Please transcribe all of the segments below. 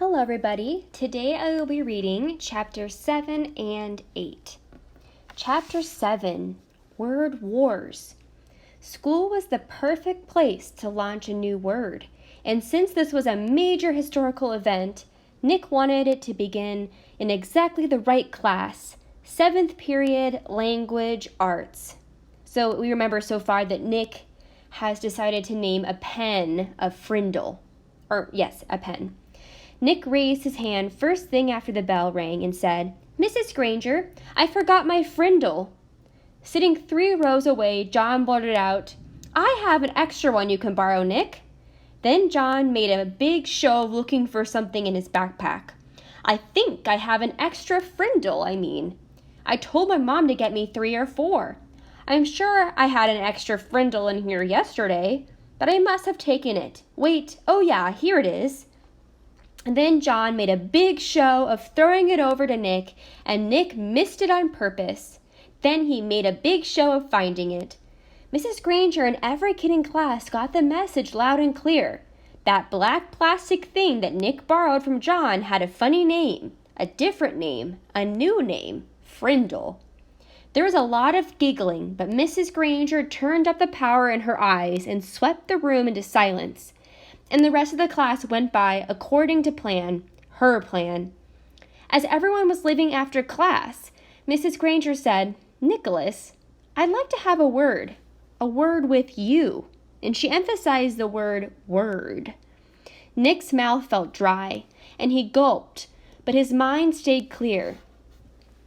Hello everybody. Today I will be reading Chapter 7 and 8. Chapter 7, Word Wars. School was the perfect place to launch a new word, and since this was a major historical event, Nick wanted it to begin in exactly the right class, 7th period Language Arts. So we remember so far that Nick has decided to name a pen of Frindle. A pen. Nick raised his hand first thing after the bell rang and said, "Mrs. Granger, I forgot my Frindle." Sitting 3 rows away, John blurted out, "I have an extra one you can borrow, Nick." Then John made a big show of looking for something in his backpack. "I think I have an extra Frindle, I told my mom to get me 3 or 4. I'm sure I had an extra Frindle in here yesterday, but I must have taken it. Wait, oh yeah, here it is." And then John made a big show of throwing it over to Nick, and Nick missed it on purpose. Then he made a big show of finding it. Mrs. Granger and every kid in class got the message loud and clear. That black plastic thing that Nick borrowed from John had a funny name, a different name, a new name, Frindle. There was a lot of giggling, but Mrs. Granger turned up the power in her eyes and swept the room into silence. And the rest of the class went by according to plan, her plan. As everyone was leaving after class, Mrs. Granger said, "Nicholas, I'd like to have a word with you." And she emphasized the word word. Nick's mouth felt dry, and he gulped, but his mind stayed clear.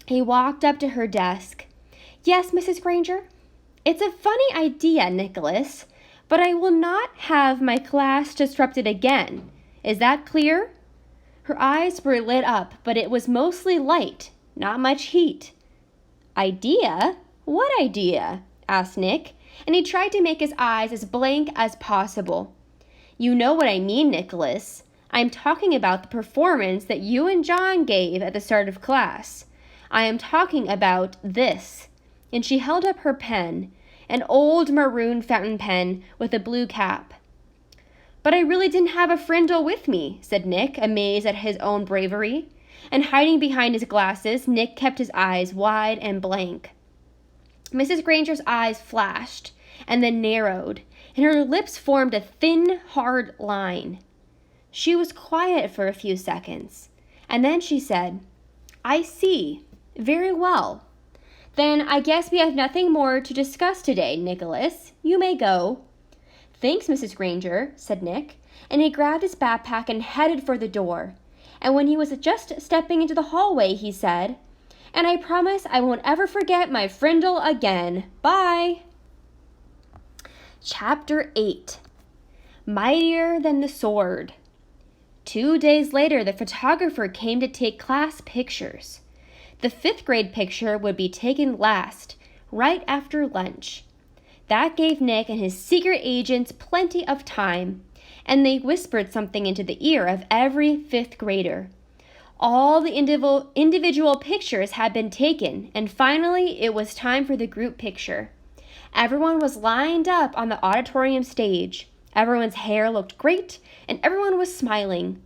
He walked up to her desk. "Yes, Mrs. Granger? It's a funny idea, Nicholas, but I will not have my class disrupted again. Is that clear?" Her eyes were lit up, but it was mostly light, not much heat. "Idea? What idea?" asked Nick, and he tried to make his eyes as blank as possible. "You know what I mean, Nicholas. I'm talking about the performance that you and John gave at the start of class. I am talking about this." And she held up her pen, an old maroon fountain pen with a blue cap. "But I really didn't have a Frindle with me," said Nick, amazed at his own bravery. And hiding behind his glasses, Nick kept his eyes wide and blank. Mrs. Granger's eyes flashed and then narrowed, and her lips formed a thin, hard line. She was quiet for a few seconds, and then she said, "I see. Very well. Then I guess we have nothing more to discuss today, Nicholas. You may go." "Thanks, Mrs. Granger," said Nick, and he grabbed his backpack and headed for the door. And when he was just stepping into the hallway, he said, "And I promise I won't ever forget my Frindle again. Bye." Chapter 8, Mightier Than the Sword. 2 days later, the photographer came to take class pictures. The 5th grade picture would be taken last, right after lunch. That gave Nick and his secret agents plenty of time, and they whispered something into the ear of every 5th grader. All the individual pictures had been taken, and finally it was time for the group picture. Everyone was lined up on the auditorium stage. Everyone's hair looked great, and everyone was smiling.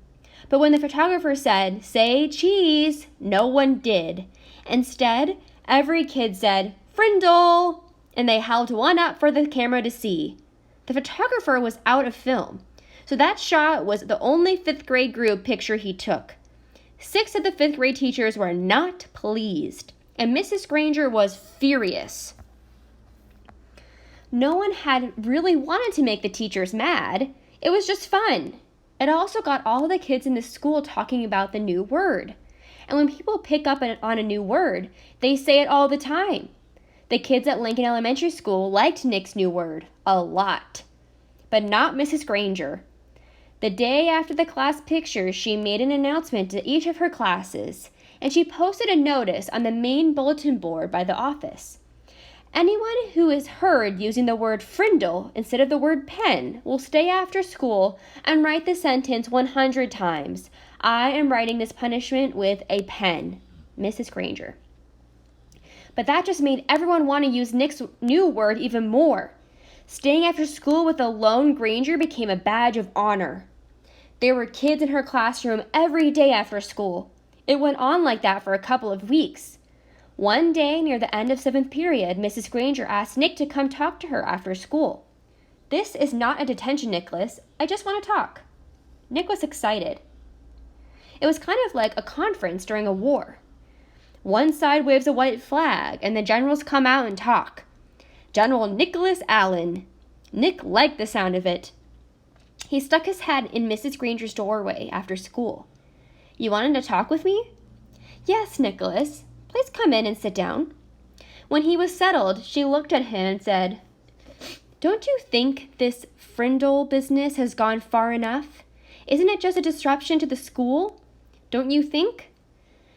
But when the photographer said, "Say cheese," no one did. Instead, every kid said, "Frindle," and they held one up for the camera to see. The photographer was out of film, so that shot was the only 5th grade group picture he took. 6 of the 5th grade teachers were not pleased, and Mrs. Granger was furious. No one had really wanted to make the teachers mad. It was just fun. It also got all the kids in the school talking about the new word. And when people pick up on a new word, they say it all the time. The kids at Lincoln Elementary School liked Nick's new word a lot, but not Mrs. Granger. The day after the class picture, she made an announcement to each of her classes, and she posted a notice on the main bulletin board by the office. Anyone who is heard using the word Frindle instead of the word pen will stay after school and write the sentence 100 times. "I am writing this punishment with a pen. Mrs. Granger." But that just made everyone want to use Nick's new word even more. Staying after school with a lone Granger became a badge of honor. There were kids in her classroom every day after school. It went on like that for a couple of weeks. One day, near the end of 7th period, Mrs. Granger asked Nick to come talk to her after school. "This is not a detention, Nicholas. I just want to talk." Nick was excited. It was kind of like a conference during a war. One side waves a white flag, and the generals come out and talk. General Nicholas Allen. Nick liked the sound of it. He stuck his head in Mrs. Granger's doorway after school. "You wanted to talk with me?" "Yes, Nicholas. Please come in and sit down." When he was settled, she looked at him and said, "Don't you think this Frindle business has gone far enough? Isn't it just a disruption to the school? Don't you think?"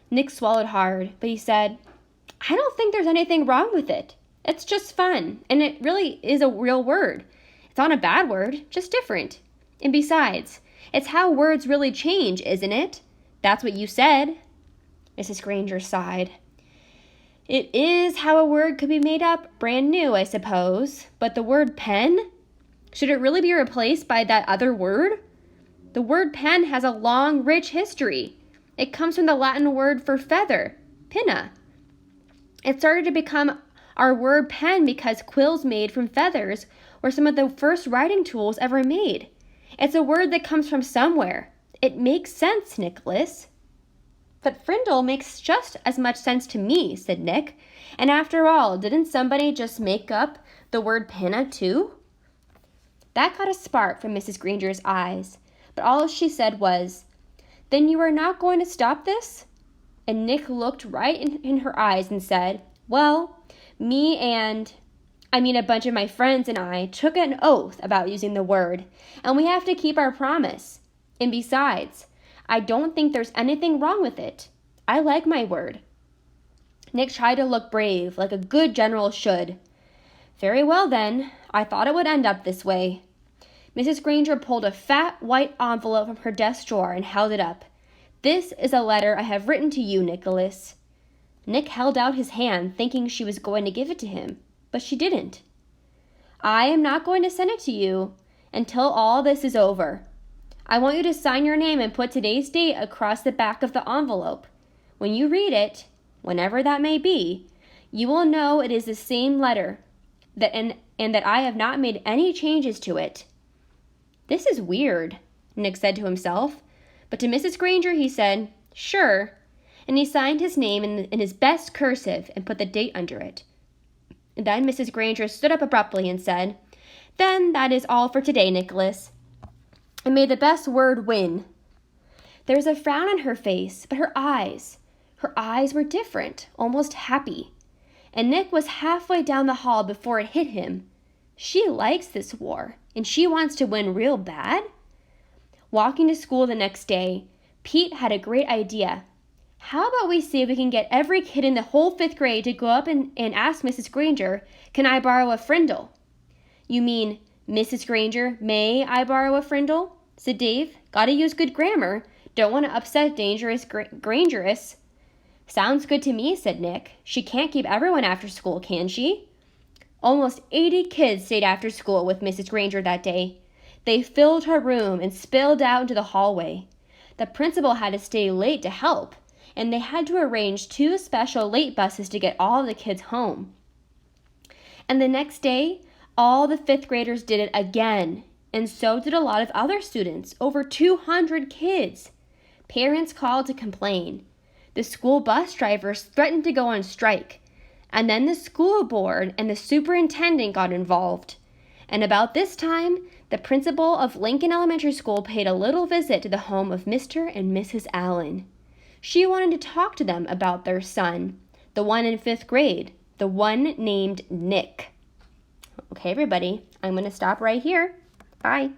Nick swallowed hard, but he said, "I don't think there's anything wrong with it. It's just fun, and it really is a real word. It's not a bad word, just different. And besides, it's how words really change, isn't it? That's what you said." Mrs. Granger sighed. "It is how a word could be made up brand new, I suppose. But the word pen? Should it really be replaced by that other word? The word pen has a long, rich history. It comes from the Latin word for feather, pinna. It started to become our word pen because quills made from feathers were some of the first writing tools ever made. It's a word that comes from somewhere. It makes sense, Nicholas." "But Frindle makes just as much sense to me," said Nick. "And after all, didn't somebody just make up the word pinna too?" That got a spark from Mrs. Granger's eyes, but all she said was, "Then you are not going to stop this?" And Nick looked right in her eyes and said, "Well, a bunch of my friends and I took an oath about using the word, and we have to keep our promise. And besides, I don't think there's anything wrong with it. I like my word." Nick tried to look brave, like a good general should. "Very well, then. I thought it would end up this way." Mrs. Granger pulled a fat white envelope from her desk drawer and held it up. "This is a letter I have written to you, Nicholas." Nick held out his hand, thinking she was going to give it to him, but she didn't. "I am not going to send it to you until all this is over. I want you to sign your name and put today's date across the back of the envelope. When you read it, whenever that may be, you will know it is the same letter, and that I have not made any changes to it." "This is weird," Nick said to himself, but to Mrs. Granger he said, "Sure," and he signed his name in his best cursive and put the date under it. And then Mrs. Granger stood up abruptly and said, "Then that is all for today, Nicholas. And may the best word win." There was a frown on her face, but her eyes were different, almost happy. And Nick was halfway down the hall before it hit him. She likes this war, and she wants to win real bad. Walking to school the next day, Pete had a great idea. "How about we see if we can get every kid in the whole 5th grade to go up and ask Mrs. Granger, 'Can I borrow a Frindle?'" "You mean, Mrs. Granger, may I borrow a Frindle?" said Dave. "Gotta use good grammar. Don't want to upset dangerous Grangerous." "Sounds good to me," said Nick. "She can't keep everyone after school, can she?" Almost 80 kids stayed after school with Mrs. Granger that day. They filled her room and spilled out into the hallway. The principal had to stay late to help, and they had to arrange 2 special late buses to get all of the kids home. And the next day, all the 5th graders did it again, and so did a lot of other students, over 200 kids. Parents called to complain. The school bus drivers threatened to go on strike, and then the school board and the superintendent got involved. And about this time, the principal of Lincoln Elementary School paid a little visit to the home of Mr. and Mrs. Allen. She wanted to talk to them about their son, the one in 5th grade, the one named Nick. Okay, everybody, I'm going to stop right here. Bye.